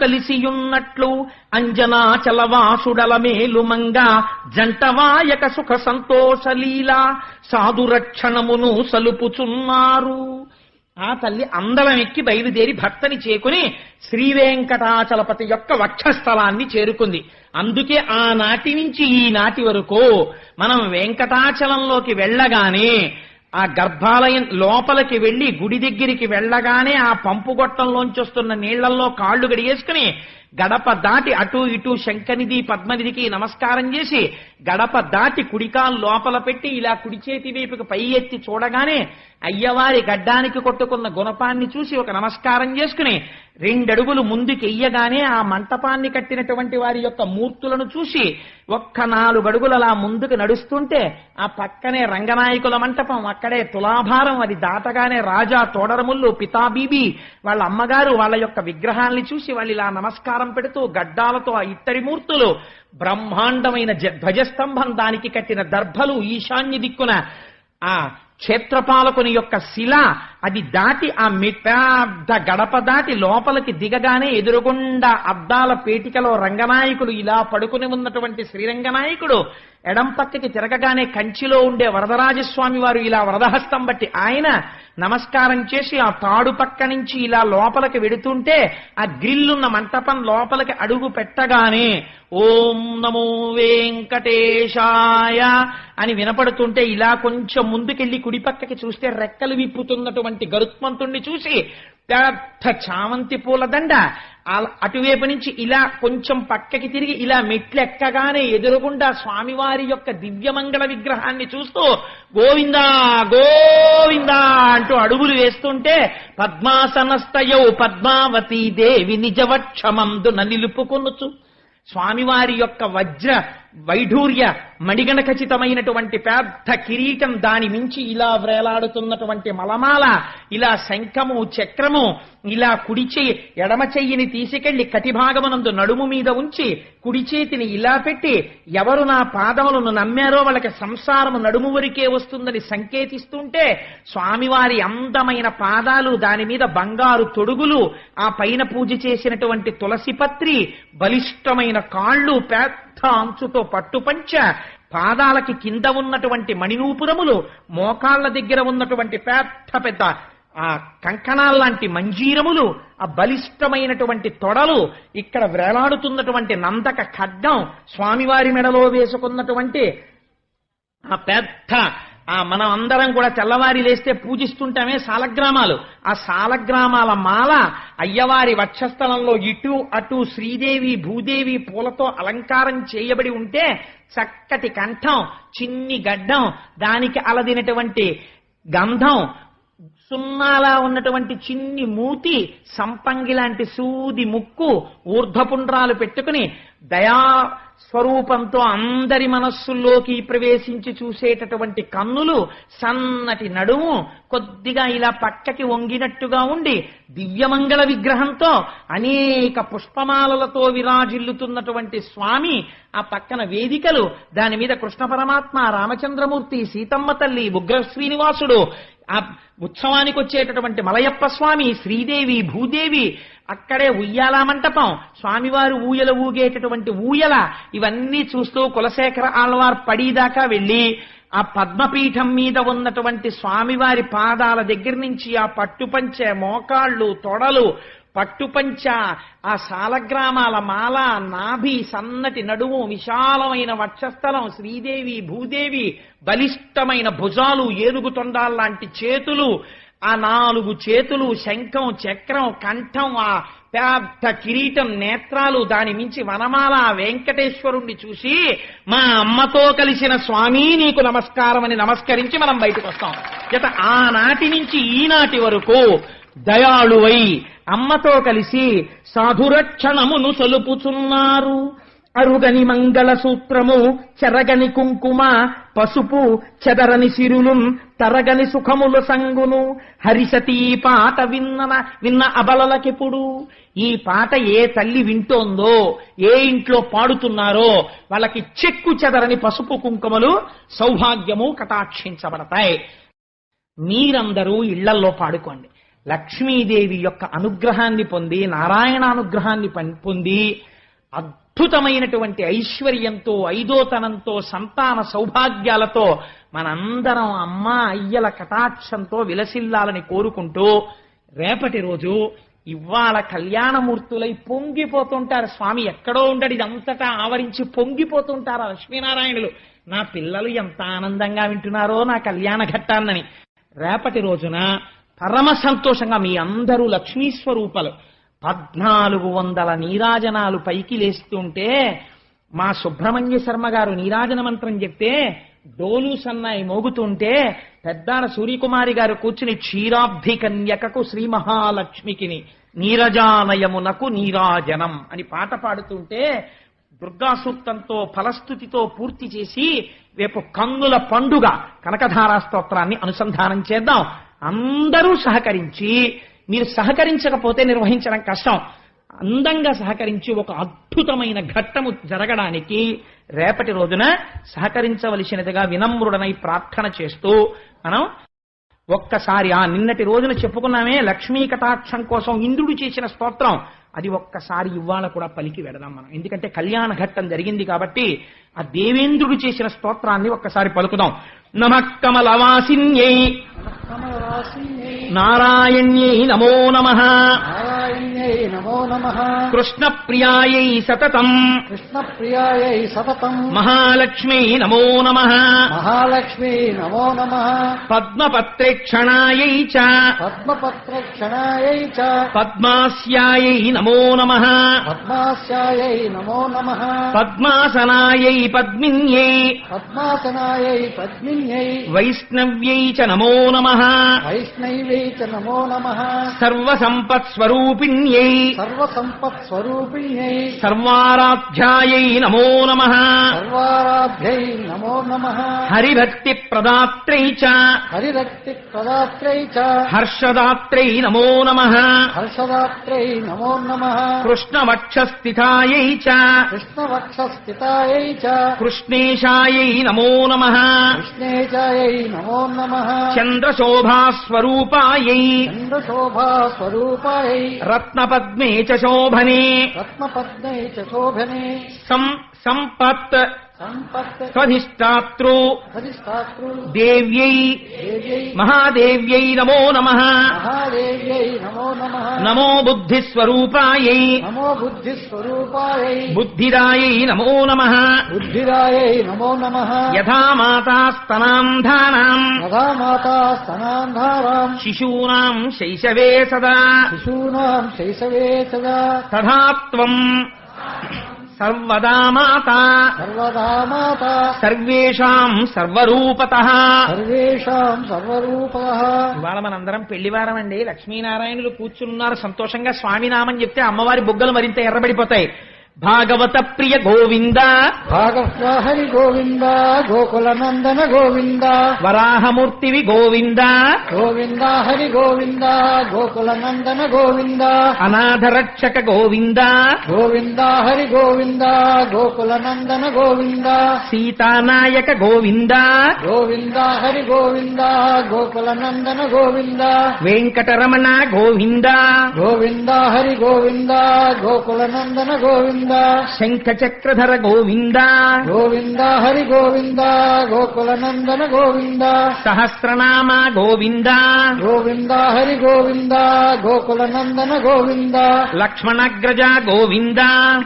కలిసియున్నట్లు అంజనాచలవాసుడల మేలుమంగా జంటవాయక సుఖ సంతోషలీల సాధురక్షణమును సలుపుచున్నారు. ఆ తల్లి అందరం ఎక్కి బయలుదేరి భర్తని చేకుని శ్రీవేంకటాచలపతి యొక్క వక్షస్థలాన్ని చేరుకుంది. అందుకే ఆనాటి నుంచి ఈనాటి వరకు మనం వెంకటాచలంలోకి వెళ్ళగానే ఆ గర్భాలయం లోపలికి వెళ్లి గుడి దగ్గరికి వెళ్ళగానే ఆ పంపుగొట్టంలోంచి వస్తున్న నీళ్లలో కాళ్లు గడిగేసుకుని గడప దాటి అటు ఇటు శంఖనిధి పద్మనిధికి నమస్కారం చేసి గడప దాటి కుడికాలు లోపల పెట్టి ఇలా కుడి చేతి వైపుకి పై ఎత్తి చూడగానే అయ్యవారి గడ్డానికి కొట్టుకున్న గుణపాన్ని చూసి ఒక నమస్కారం చేసుకుని 2 అడుగులు ముందుకు ఎయ్యగానే ఆ మంటపాన్ని కట్టినటువంటి వారి యొక్క మూర్తులను చూసి ఒక్క 4 అడుగులు అలా ముందుకు నడుస్తుంటే ఆ పక్కనే రంగనాయకుల మంటపం, అక్కడే తులాభారం, అది దాటగానే రాజా తోడరముళ్ళు పితాబీబీ వాళ్ళ అమ్మగారు వాళ్ళ యొక్క విగ్రహాల్ని చూసి వాళ్ళు ఇలా నమస్కారం పెడుతూ గడ్డాలతో ఆ ఇత్తడి మూర్తులు, బ్రహ్మాండమైన ధ్వజస్తంభం, దానికి కట్టిన దర్భలు, ఈశాన్య దిక్కున ఆ క్షేత్రపాలకుని యొక్క శిల, అది దాటి ఆ పెద్ద గడప దాటి లోపలికి దిగగానే ఎదురుగుండా అద్దాల పేటికలో రంగనాయకుడు ఇలా పడుకుని ఉన్నటువంటి శ్రీరంగనాయకుడు, ఎడం పక్కకి తిరగగానే కంచిలో ఉండే వరదరాజస్వామి వారు ఇలా వరదహస్తం బట్టి ఆయన నమస్కారం చేసి ఆ తాడు పక్క నుంచి ఇలా లోపలికి వెడుతుంటే ఆ గ్రిల్లున్న మంటపం లోపలికి అడుగు పెట్టగానే ఓం నమో వెంకటేశాయ అని వినపడుతుంటే ఇలా కొంచెం ముందుకెళ్లి కుడి పక్కకి చూస్తే రెక్కలు విప్పుతున్నటువంటి గరుత్మంతుణ్ణి చూసి పెద్ద చామంతి పూలదండ, అటువైపు నుంచి ఇలా కొంచెం పక్కకి తిరిగి ఇలా మెట్లెక్కగానే ఎదురుగుండా స్వామివారి యొక్క దివ్యమంగళ విగ్రహాన్ని చూస్తూ గోవిందా గోవిందా అంటూ అడుగులు వేస్తుంటే పద్మాసనస్తయౌ పద్మావతీ దేవి నిజవక్షమందున నిలుపుకొనుచు స్వామివారి యొక్క వజ్ర వైఢూర్య మణిగణ ఖచ్చితమైనటువంటి పెద్ద కిరీటం, దాని మించి ఇలా వ్రేలాడుతున్నటువంటి మలమాల, ఇలా శంఖము చక్రము, ఇలా కుడి చెయ్యి ఎడమ చెయ్యిని తీసుకెళ్లి కటిభాగమునందు నడుము మీద ఉంచి కుడి చేతిని ఇలా పెట్టి ఎవరు నా పాదములను నమ్మారో వాళ్ళకి సంసారము నడుము వరకే వస్తుందని సంకేతిస్తుంటే స్వామివారి అందమైన పాదాలు, దాని మీద బంగారు తొడుగులు, ఆ పైన పూజ చేసినటువంటి తులసి పత్రి, బలిష్టమైన కాళ్ళు, పెద్ద అంచుతో పట్టుపంచ, పాదాలకి కింద ఉన్నటువంటి మణినూపురములు, మోకాళ్ల దగ్గర ఉన్నటువంటి పెద్ద పెద్ద ఆ కంకణాల్లాంటి మంజీరములు, ఆ బలిష్టమైనటువంటి తొడలు, ఇక్కడ వేలాడుతున్నటువంటి నందక ఖడ్గం, స్వామివారి మెడలో వేసుకున్నటువంటి ఆ పెద్ద మనం అందరం కూడా తెల్లవారి లేస్తే పూజిస్తుంటామే సాలగ్రామాలు, ఆ సాలగ్రామాల మాల అయ్యవారి వక్షస్థలంలో ఇటు అటు శ్రీదేవి భూదేవి పూలతో అలంకారం చేయబడి ఉంటే చక్కటి కంఠం, చిన్ని గడ్డం, దానికి అలదినటువంటి గంధం, సున్నాలా ఉన్నటువంటి చిన్ని మూతి, సంపంగి లాంటి సూది ముక్కు, ఊర్ధ్వపుండ్రాలు పెట్టుకుని దయా స్వరూపంతో అందరి మనస్సుల్లోకి ప్రవేశించి చూసేటటువంటి కన్నులు, సన్నటి నడుము, కొద్దిగా ఇలా పక్కకి వంగినట్టుగా ఉండి దివ్యమంగళ విగ్రహంతో అనేక పుష్పమాలలతో విరాజిల్లుతున్నటువంటి స్వామి, ఆ పక్కన వేదికలు, దాని మీద కృష్ణ పరమాత్మ, రామచంద్రమూర్తి, సీతమ్మ తల్లి, ఉగ్ర శ్రీనివాసుడు, ఆ ఉత్సవానికి వచ్చేటటువంటి మలయప్ప స్వామి, శ్రీదేవి భూదేవి, అక్కడే ఉయ్యాల మంటపం, స్వామివారు ఊయల ఊగేటటువంటి ఊయల, ఇవన్నీ చూస్తూ కులశేఖర ఆళ్వార్ పడిదాకా వెళ్లి ఆ పద్మపీఠం మీద ఉన్నటువంటి స్వామివారి పాదాల దగ్గర నుంచి ఆ పట్టుపంచె, మోకాళ్ళు, తొడలు, పట్టుపంచ, ఆ సాలగ్రామాల మాల, నాభి, సన్నటి నడుము, విశాలమైన వక్షస్థలం, శ్రీదేవి భూదేవి, బలిష్టమైన భుజాలు, ఏనుగు తొండాల్లాంటి చేతులు, ఆ 4 చేతులు, శంఖం చక్రం, కంఠం, ఆ పెద్ద కిరీటం, నేత్రాలు, దాని మించి వనమాల, వెంకటేశ్వరుణ్ణి చూసి మా అమ్మతో కలిసిన స్వామి నీకు నమస్కారం అని నమస్కరించి మనం బయటకు వస్తాం. చేత ఆనాటి నుంచి ఈనాటి వరకు దయాళువై అమ్మతో కలిసి సాధురక్షణమును సొలుపుచున్నారు. అరుగని మంగళ సూత్రము, చెరగని కుంకుమ, పసుపు, చెదరని సిరులు, తరగని సుఖముల సంగును, హరిసతీ పాట విన్న అబలలకెప్పుడు. ఈ పాట ఏ తల్లి వింటోందో, ఏ ఇంట్లో పాడుతున్నారో వాళ్ళకి చెక్కు చెదరని పసుపు కుంకుమలు, సౌభాగ్యము కటాక్షించబడతాయి. మీరందరూ ఇళ్లల్లో పాడుకోండి. లక్ష్మీదేవి యొక్క అనుగ్రహాన్ని పొంది, నారాయణ అనుగ్రహాన్ని పొంది అద్భుతమైనటువంటి ఐశ్వర్యంతో, ఐదోతనంతో, సంతాన సౌభాగ్యాలతో మనందరం అమ్మ అయ్యల కటాక్షంతో విలసిల్లాలని కోరుకుంటూ, రేపటి రోజు ఇవాళ కళ్యాణమూర్తులై పొంగిపోతుంటారు. స్వామి ఎక్కడో ఉండడు, ఇదంతటా ఆవరించి పొంగిపోతుంటారు లక్ష్మీనారాయణులు. నా పిల్లలు ఎంత ఆనందంగా వింటున్నారో నా కళ్యాణ ఘట్టాన్నని. రేపటి రోజున పరమ సంతోషంగా మీ అందరూ లక్ష్మీ స్వరూపాలు 1400 నీరాజనాలు పైకి లేస్తుంటే, మా సుబ్రహ్మణ్య శర్మ గారు నీరాజన మంత్రం చెప్తే డోలు సన్నాయి మోగుతుంటే, పెద్దాడ సూర్యకుమారి గారు కూర్చుని క్షీరాబ్ధి కన్యకకు శ్రీ మహాలక్ష్మికిని నీరజానయమునకు నీరాజనం అని పాట పాడుతుంటే, దుర్గా సూక్తంతో ఫలస్థుతితో పూర్తి చేసి రేపు కన్నుల పండుగ కనకధారా స్తోత్రాన్ని అనుసంధానం చేద్దాం. అందరూ సహకరించి, మీరు సహకరించకపోతే నిర్వహించడం కష్టం, అందంగా సహకరించి ఒక అద్భుతమైన ఘట్టము జరగడానికి రేపటి రోజున సహకరించవలసినదిగా వినమ్రుడనై ప్రార్థన చేస్తూ మనం ఒక్కసారి నిన్నటి రోజున చెప్పుకున్నామే లక్ష్మీ కటాక్షం కోసం ఇంద్రుడు చేసిన స్తోత్రం, అది ఒక్కసారి ఇవాళ కూడా పలికి వెడదాం మనం. ఎందుకంటే కళ్యాణ ఘట్టం జరిగింది కాబట్టి ఆ దేవేంద్రుడు చేసిన స్తోత్రాన్ని ఒక్కసారి పలుకుదాం. నమః కమలవాసిన్యై నారాయణ్యై నమో నమః. కృష్ణప్రియాయై సతతం మహాలక్ష్మీ నమో నమః. పద్మపత్రేక్షణాయై చ పద్మాస్యాయై నమో నమః. పద్మాసనాయై పద్మిన్యై వైష్ణవ్యై చ నమో నమః. సర్వసంపత్స్వరూపిణ్యై సర్వారాధ్యాయై నమో నమః. హరిభక్తి ప్రదాత్రై చ హర్షదాత్రై నమో నమః. కృష్ణవక్షస్థితాయై చ కృష్ణేశాయై నమో నమః. చంద్రశోభాస్వరూపాయై రత్నపద్మే చ శోభనే సంపత్ స్వధిష్టాతృ దేవ్యై మహాదేవ్యై నమో నమః. నమో బుద్ధిస్వరూపాయై బుద్ధిదాయై నమో నమః. యథా మాతా స్తనాంధానాం శిశూనాం శైశవే సదా తథా త్వం సర్వదా మాతా సర్వేషాం సర్వరూపతః. ఇవాళ మనందరం పెళ్లివారం అండి. లక్ష్మీనారాయణులు కూర్చున్నారు సంతోషంగా. స్వామినామని చెప్తే అమ్మవారి బొగ్గలు మరింత ఎర్రబడిపోతాయి. భాగవత ప్రియ గోవింద హరి గోవింద గోకుల నందన గోవింద వరాహమూర్తివి గోవింద గోవింద హరి గోవింద గోకుల నందన గోవింద అనాథరక్షక గోవింద గోవింద హరి గోవింద గోకుల నందన గోవింద సీతానాయక గోవింద గోవింద హరి గోవింద గోకుల నందన గోవింద వెంకటరమణ గోవింద గోవింద హరి గోవింద గోకుల నందన గోవింద శంఖ చక్రధర గోవింద గోవింద హరి గోవింద గోకుల నందన గోవింద సహస్రనామ గోవింద గోవింద హరి గోవింద గోకుల నందన గోవింద లక్ష్మణగ్రజ గోవింద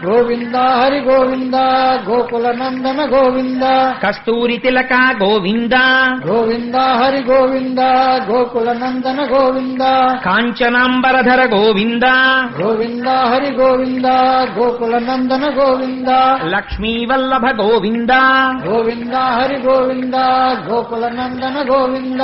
గోవింద హరి గోవింద గోకుల నందన గోవింద కస్తూరి తిలక గోవింద గోవింద హరి గోవింద గోకుల నందన గోవింద కాంచనాంబరధర గోవింద గోవింద హరి గోవింద గోకుల నందన గోవింద లక్ష్మీవల్లభ గోవింద గోవింద హరి గోవింద గోకుల నందన గోవింద